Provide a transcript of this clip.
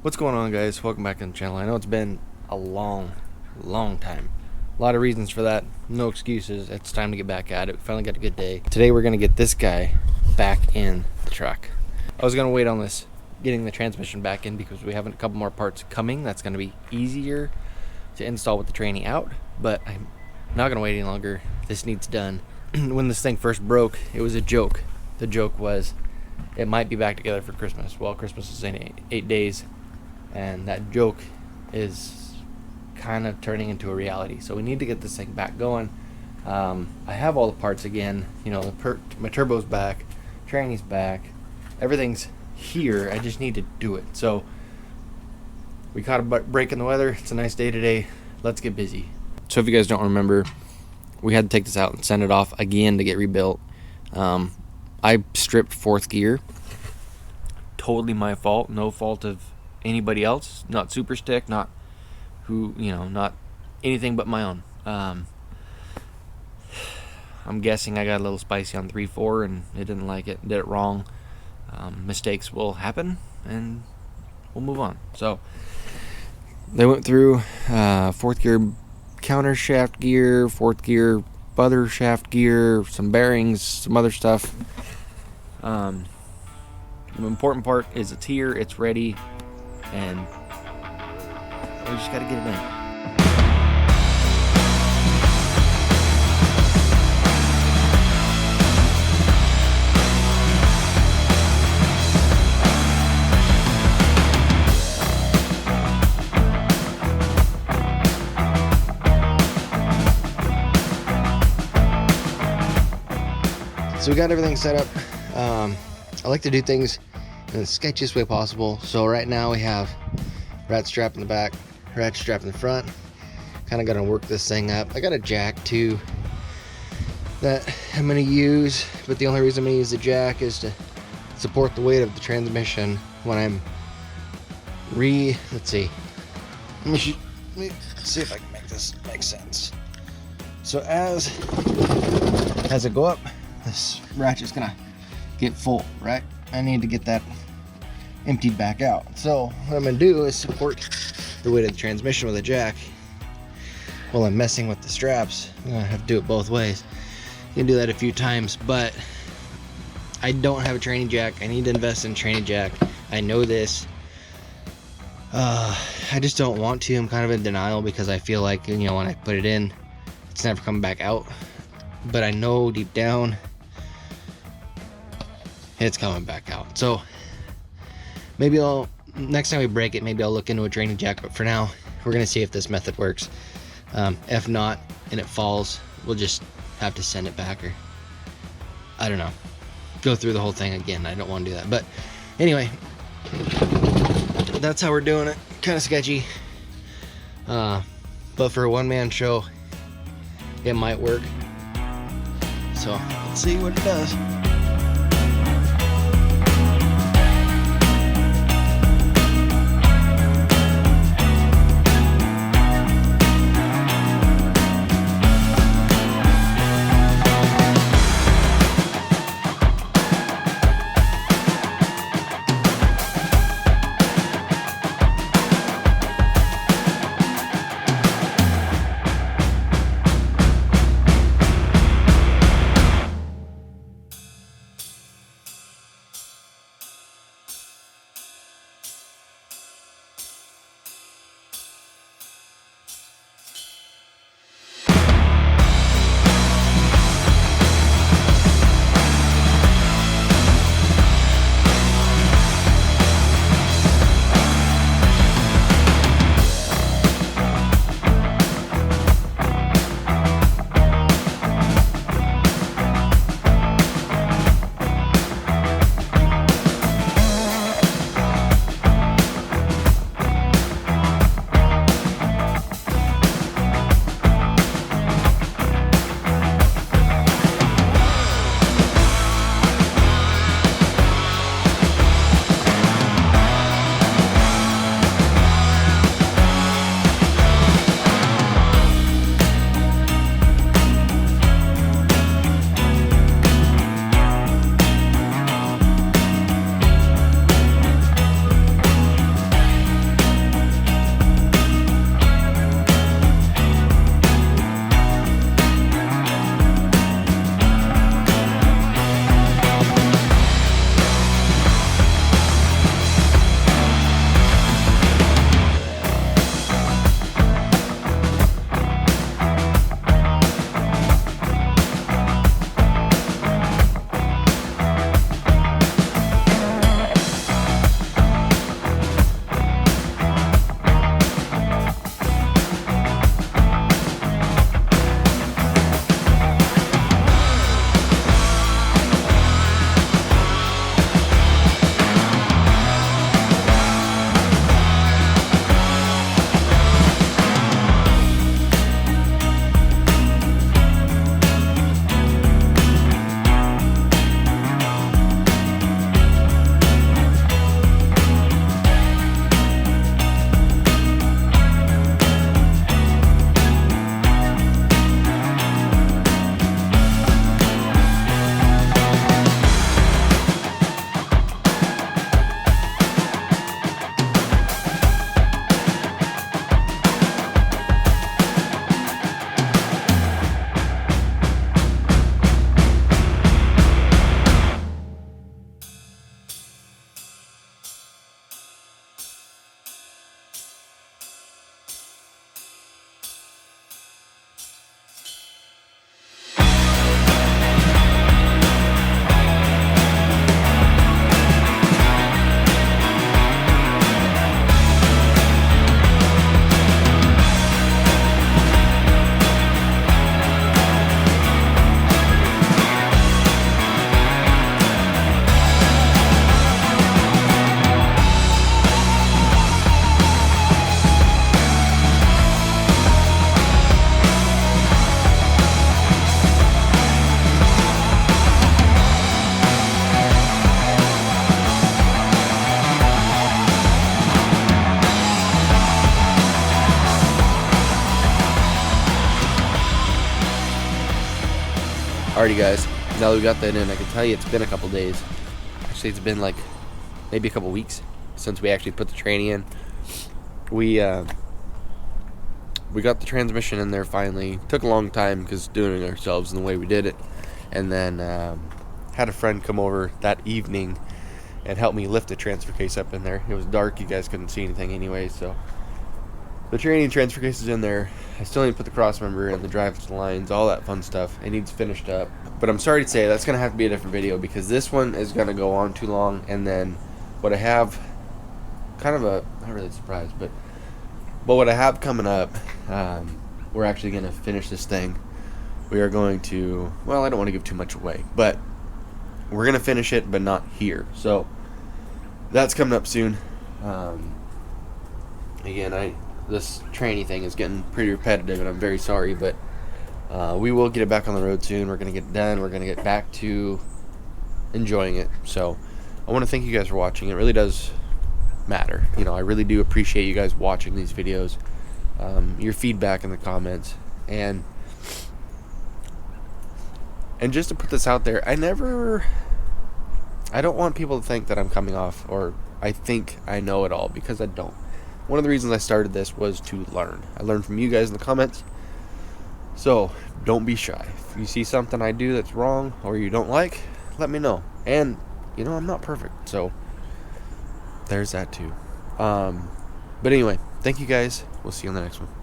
What's going on, guys? Welcome back to the channel. I know it's been a long time. A lot of reasons for that. No excuses. It's time to get back at it. We finally got a good day. Today we're going to get this guy back in the truck. I was going to wait on this, getting the transmission back in, because we have a couple more parts coming. That's going to be easier to install with the training out, but I'm not going to wait any longer. This needs done. When this thing first broke, it was a joke. The joke was it might be back together for Christmas. Well, Christmas is in 8 days. And that joke is kind of turning into a reality. So we need to get this thing back going. I have all the parts again. You know, my turbo's back, training's back, everything's here. I just need to do it. So we caught a break in the weather. It's a nice day today. Let's get busy. So if you guys don't remember, we had to take this out and send it off again to get rebuilt. I stripped fourth gear. Totally my fault. No fault of anybody else, not superstick, not not anything but my own. I'm guessing I got a little spicy on 3-4 and it didn't like it, did it wrong. Mistakes will happen and we'll move on. So they went through fourth gear counter shaft gear, fourth gear other shaft gear, some bearings, some other stuff. The important part is it's here, it's ready, and we just got to get it in. So we got everything set up. I like to do things in the sketchiest way possible. So right now we have rat strap in the back, rat strap in the front. Kind of gonna work this thing up. I got a jack too that I'm gonna use, but the only reason I'm gonna use the jack is to support the weight of the transmission when I'm let's see. Let me see if I can make this make sense. So as I go up, this ratchet's gonna get full, right? I need to get that emptied back out. So what I'm gonna do is support the weight of the transmission with a jack while I'm messing with the straps. I'm gonna have to do it both ways. You can do that a few times, but I don't have a training jack. I need to invest in a training jack. I know this. I just don't want to. I'm kind of in denial because I feel like, when I put it in, it's never coming back out. But I know deep down it's coming back out. So maybe next time we break it, maybe I'll look into a training jack, but for now we're gonna see if this method works. If not and it falls, we'll just have to send it back, or I don't know, go through the whole thing again. I don't want to do that, but anyway, that's how we're doing it. Kind of sketchy, but for a one-man show it might work. So let's see what it does. Alrighty guys, now that we got that in, I can tell you it's been a couple days. Actually, it's been like maybe a couple weeks since we actually put the tranny in. We got the transmission in there finally. Took a long time because doing it ourselves and the way we did it. And then had a friend come over that evening and help me lift the transfer case up in there. It was dark, you guys couldn't see anything anyway, so the tranny and transfer case is in there. I still need to put the cross member and the drive lines, all that fun stuff. It needs finished up. But I'm sorry to say that's going to have to be a different video because this one is going to go on too long. And then what I have, kind of a, not really surprised, but what I have coming up, we're actually going to finish this thing. We are going to, well, I don't want to give too much away, but we're going to finish it, but not here. So that's coming up soon. Again, this tranny thing is getting pretty repetitive, and I'm very sorry, but we will get it back on the road soon. We're going to get done. We're going to get back to enjoying it. So I want to thank you guys for watching. It really does matter. You know, I really do appreciate you guys watching these videos, your feedback in the comments, and just to put this out there, I don't want people to think that I'm coming off or I think I know it all, because I don't. One of the reasons I started this was to learn. I learned from you guys in the comments. So don't be shy. If you see something I do that's wrong or you don't like, let me know. And you know, I'm not perfect, so there's that too. But anyway, thank you guys. We'll see you on the next one.